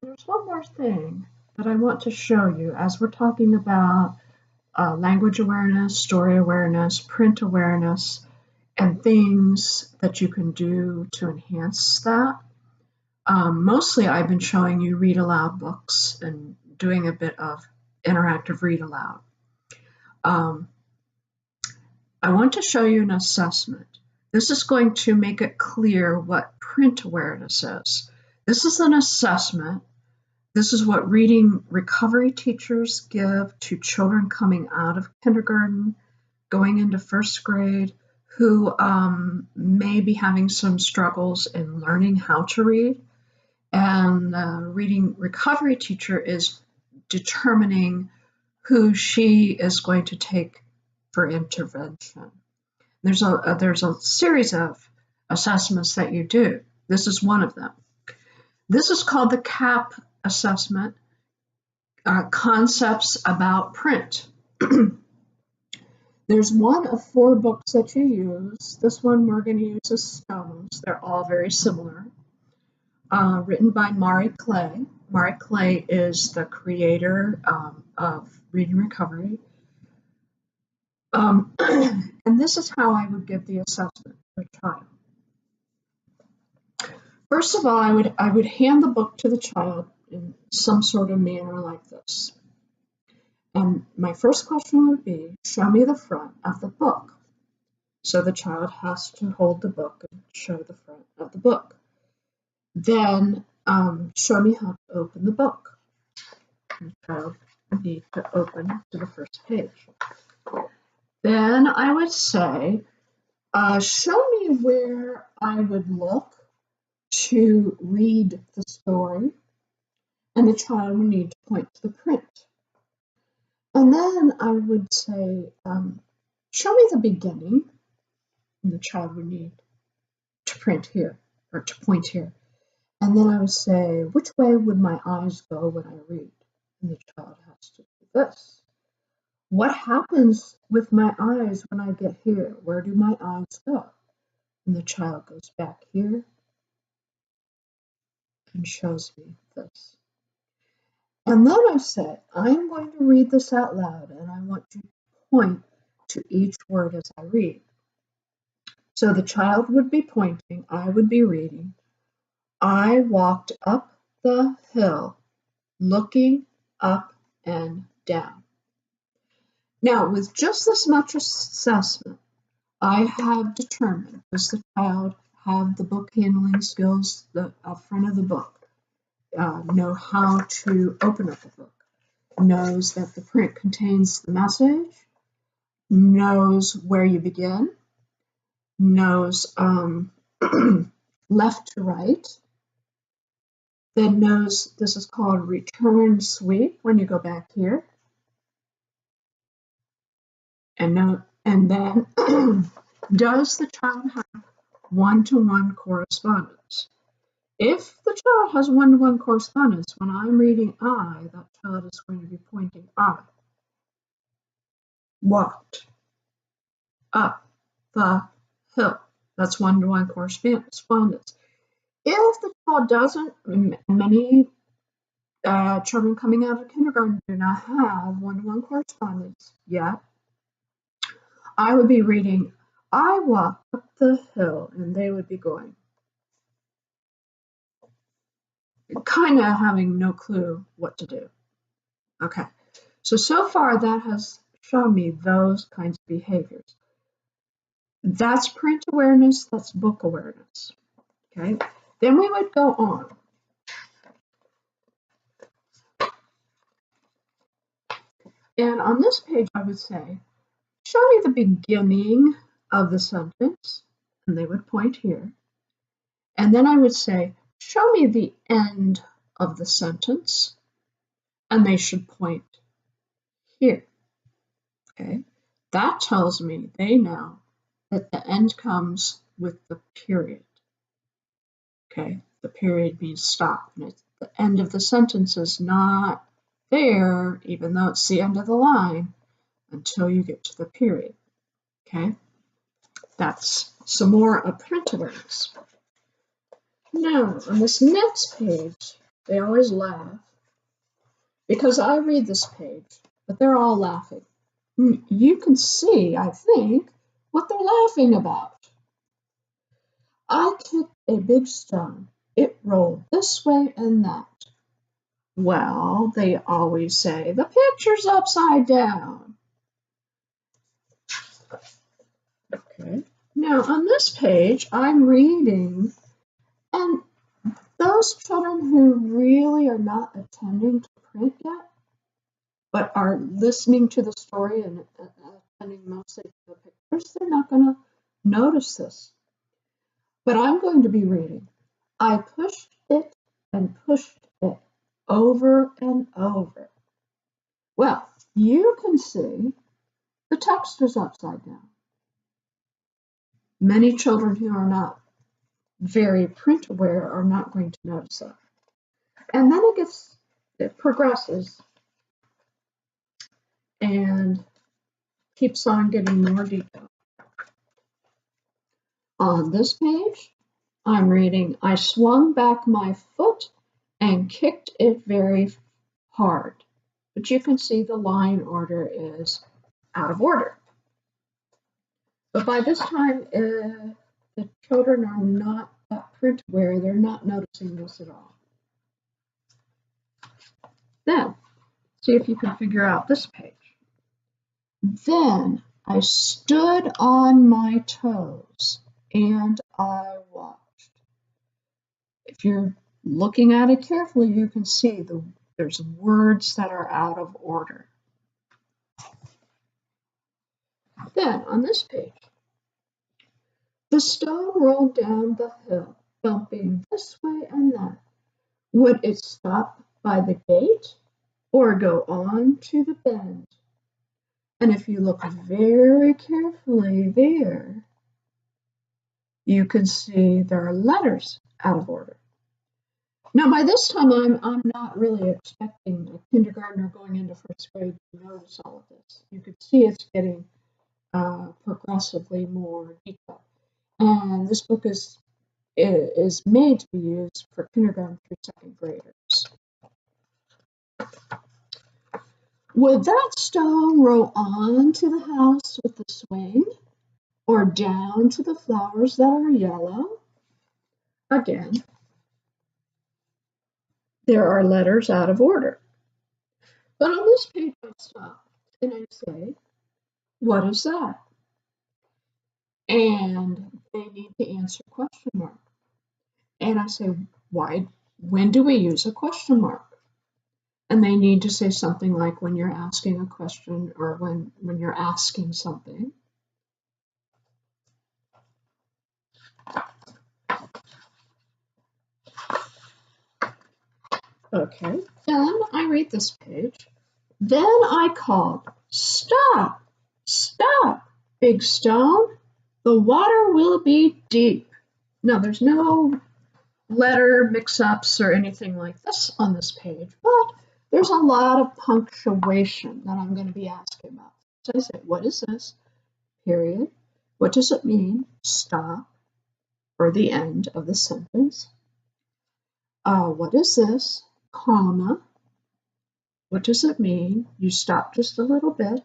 There's one more thing that I want to show you as we're talking about language awareness, story awareness, print awareness, and things that you can do to enhance that. Mostly I've been showing you read aloud books and doing a bit of interactive read aloud. I want to show you an assessment. This is going to make it clear what print awareness is. This is an assessment. This is what reading recovery teachers give to children coming out of kindergarten, going into first grade, who may be having some struggles in learning how to read. And the reading recovery teacher is determining who she is going to take for intervention. There's a series of assessments that you do. This is one of them. This is called the CAP assessment, Concepts About Print. There's one of 4 books that you use. This one we're going to use as Stones. They're all very similar. Written by Mari Clay. Mari Clay is the creator of Reading Recovery. And this is how I would give the assessment to a child. First of all, I would hand the book to the child in some sort of manner like this. And my first question would be, show me the front of the book. So the child has to hold the book and show the front of the book. Then show me how to open the book. And the child would need to open to the first page. Then I would say, show me where I would look to read the story, and the child would need to point to the print. And then I would say, show me the beginning, and the child would need to print here, or to point here. And then I would say, which way would my eyes go when I read? And the child has to do this. What happens with my eyes when I get here? Where do my eyes go? And the child goes back here and shows me this. And then I say, I'm going to read this out loud, and I want you to point to each word as I read. So the child would be pointing, I would be reading. I walked up the hill, looking up and down. Now, with just this much assessment, I have determined, does the child have the book handling skills, the front of the book, know how to open up the book, knows that the print contains the message, knows where you begin, knows left to right, then knows this is called return sweep when you go back here, and then does the child have one-to-one correspondence? If the child has one-to-one correspondence, when I'm reading I, that child is going to be pointing I. Walked up the hill. That's one-to-one correspondence. If the child doesn't, many children coming out of kindergarten do not have one-to-one correspondence yet, I would be reading, I walked up the hill, and they would be going, kind of having no clue what to do. Okay, so far that has shown me those kinds of behaviors. That's print awareness, that's book awareness. Okay, then we would go on. And on this page, I would say, show me the beginning of the sentence, and they would point here. And then I would say, show me the end of the sentence, and they should point here. Okay, that tells me they know that the end comes with the period. Okay, the period means stop, and it's the end of the sentence is not there, even though it's the end of the line, until you get to the period. Okay, that's some more of print awareness. Now, on this next page, They always laugh because I read this page, but they're all laughing. You can see, I think, what they're laughing about. I kicked a big stone. It rolled this way and that. Well, they always say, the picture's upside down. Okay. Now, on this page, I'm reading, and those children who really are not attending to print yet, but are listening to the story and attending mostly to the pictures, they're not going to notice this. But I'm going to be reading. I pushed it and pushed it over and over. Well, you can see the text is upside down. Many children who are not very print aware are not going to notice that. And then it progresses and keeps on getting more detail. On this page, I'm reading, I swung back my foot and kicked it very hard. But you can see the line order is out of order. But by this time, the children are not that print aware. They're not noticing this at all. Then, see if you can figure out this page. Then I stood on my toes and I watched. If you're looking at it carefully, you can see there's words that are out of order. Then, on this page, the stone rolled down the hill, bumping this way and that. Would it stop by the gate or go on to the bend? And if you look very carefully there, you can see there are letters out of order. Now, by this time, I'm not really expecting a kindergartner going into first grade to notice all of this. You can see it's getting progressively more detailed. And this book is made to be used for kindergarten through second graders. Would that stone roll on to the house with the swing or down to the flowers that are yellow? Again, there are letters out of order. But on this page, I stop and I say, what is that? And they need to answer question mark. And I say, when do we use a question mark? And they need to say something like when you're asking a question or when you're asking something. Okay, then I read this page. Then I called, stop, stop, big stone. The water will be deep. Now, there's no letter mix-ups or anything like this on this page, but there's a lot of punctuation that I'm going to be asking about. So I say, what is this? Period. What does it mean? Stop. Or the end of the sentence. What is this? Comma. What does it mean? You stop just a little bit.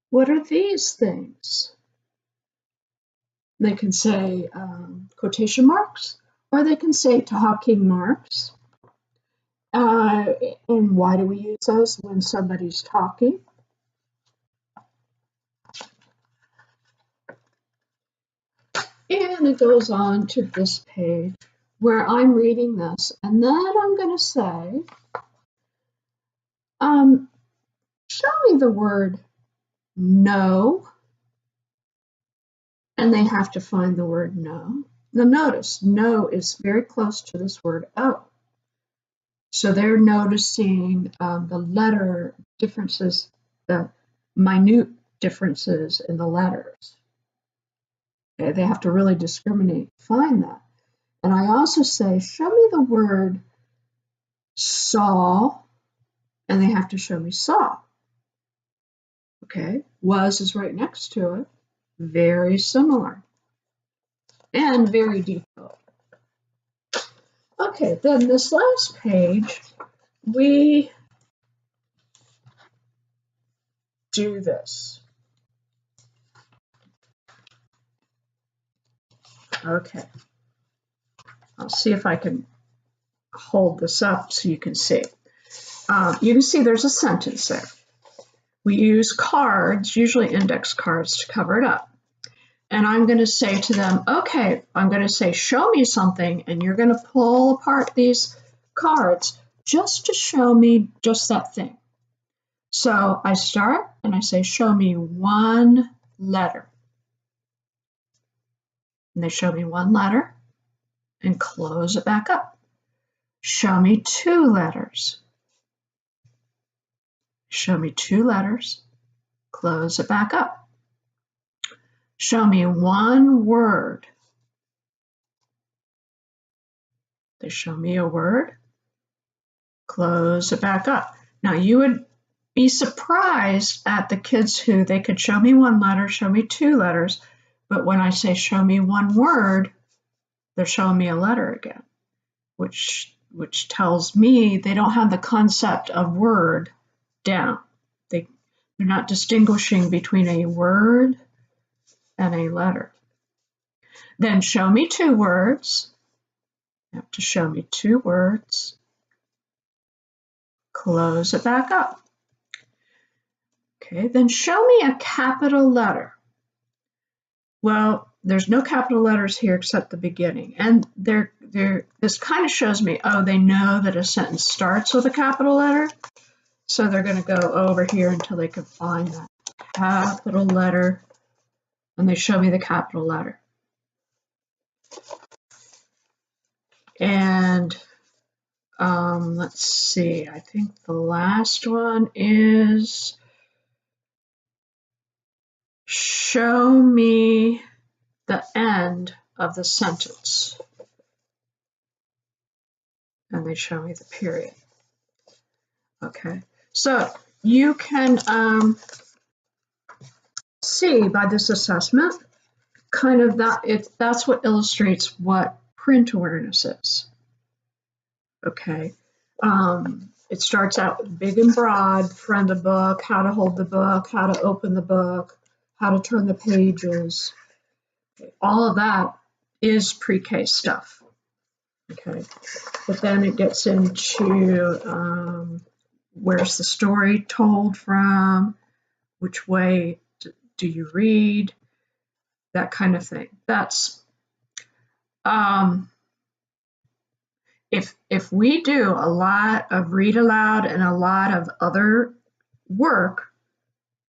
What are these things? They can say quotation marks, or they can say talking marks. And why do we use those when somebody's talking? And it goes on to this page where I'm reading this, and then I'm going to say, show me the word no, and they have to find the word no. Now notice, no is very close to this word oh. So they're noticing the letter differences, the minute differences in the letters. Okay, they have to really discriminate, find that. And I also say, show me the word saw, and they have to show me saw. Okay, was is right next to it. Very similar and very detailed. Okay, then this last page, we do this. Okay, I'll see if I can hold this up so you can see. You can see there's a sentence there. We use cards, usually index cards, to cover it up. And I'm going to say to them, okay, I'm going to say, show me something, and you're going to pull apart these cards just to show me just that thing. So I start and I say, show me one letter. And they show me one letter and close it back up. Show me two letters. Show me two letters, close it back up. Show me one word. They show me a word, close it back up. Now you would be surprised at the kids who they could show me one letter, show me two letters, but when I say show me one word, they're showing me a letter again, which tells me they don't have the concept of word down. They're not distinguishing between a word and a letter. Then show me two words. You have to show me two words. Close it back up. Okay, then show me a capital letter. Well, there's no capital letters here except the beginning. And this kind of shows me, oh, they know that a sentence starts with a capital letter. So they're going to go over here until they can find that capital letter. And they show me the capital letter. And let's see, I think the last one is show me the end of the sentence. And they show me the period. Okay, so you can see by this assessment, kind of that's what illustrates what print awareness is. Okay, it starts out with big and broad, friend a book, how to hold the book, how to open the book, how to turn the pages. All of that is pre-K stuff. Okay, but then it gets into where's the story told from, which way do you read, that kind of thing. That's if we do a lot of read aloud and a lot of other work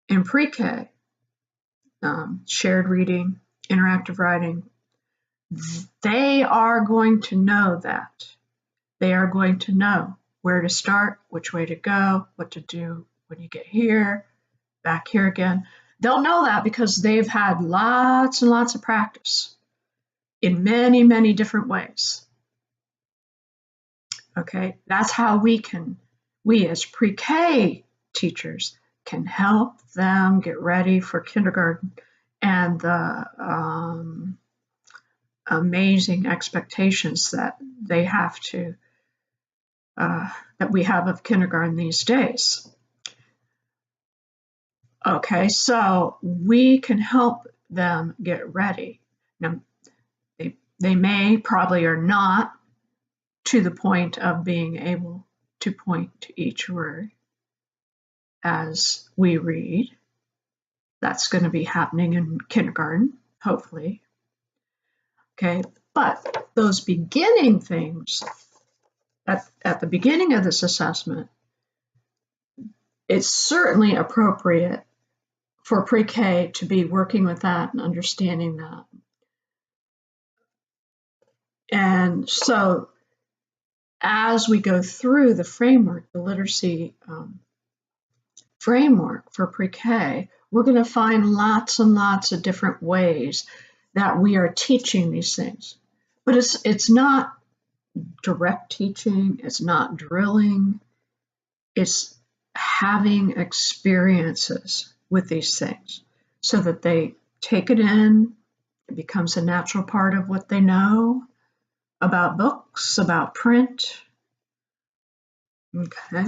in pre-K, shared reading, interactive writing, they are going to know that. They are going to know where to start, which way to go, what to do when you get here, back here again. They'll know that because they've had lots and lots of practice in many, many different ways. Okay, that's how we as pre-K teachers can help them get ready for kindergarten and the amazing expectations that they have to, that we have of kindergarten these days. Okay, so we can help them get ready. Now, they may probably are not to the point of being able to point to each word as we read. That's going to be happening in kindergarten, hopefully. Okay, but those beginning things at the beginning of this assessment, it's certainly appropriate for pre-K to be working with that and understanding that. And so as we go through the framework, the literacy framework for pre-K, we're going to find lots and lots of different ways that we are teaching these things. But it's not direct teaching, it's not drilling, it's having experiences with these things so that they take it in, it becomes a natural part of what they know, about books, about print. Okay.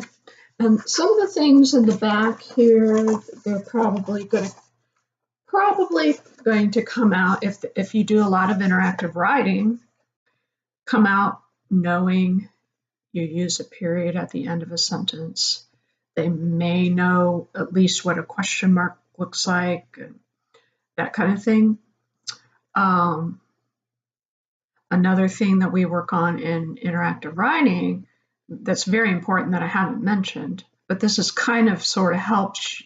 And some of the things in the back here, they're probably going to come out if you do a lot of interactive writing, come out knowing you use a period at the end of a sentence. They may know at least what a question mark looks like, and that kind of thing. Another thing that we work on in interactive writing that's very important that I haven't mentioned, but this is kind of sort of helps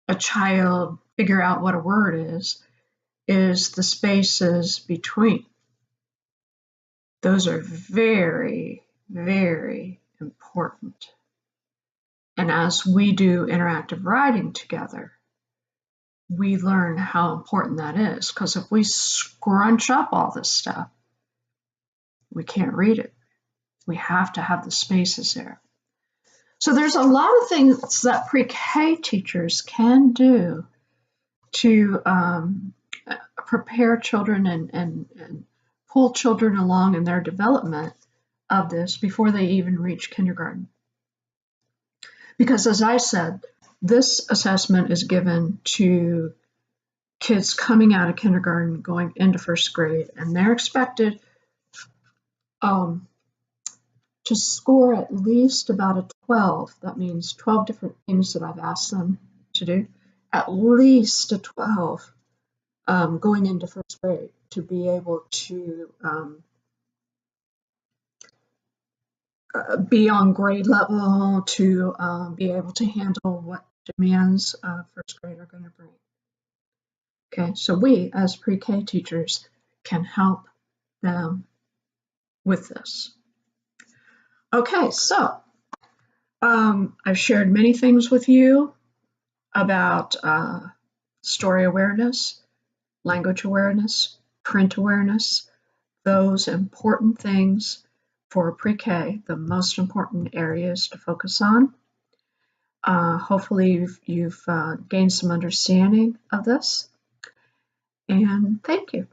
a child figure out what a word is the spaces between. Those are very, very important. And as we do interactive writing together, we learn how important that is, because if we scrunch up all this stuff, we can't read it. We have to have the spaces there. So there's a lot of things that pre-K teachers can do to prepare children and pull children along in their development of this before they even reach kindergarten. Because as I said, this assessment is given to kids coming out of kindergarten, going into first grade, and they're expected to score at least about a 12. That means 12 different things that I've asked them to do. At least a 12 going into first grade to be able to be on grade level, to be able to handle what demands first grade are going to bring. Okay, so we as pre-K teachers can help them with this. Okay, so I've shared many things with you about story awareness, language awareness, print awareness, those important things for pre-K, the most important areas to focus on. Hopefully you've gained some understanding of this, and thank you.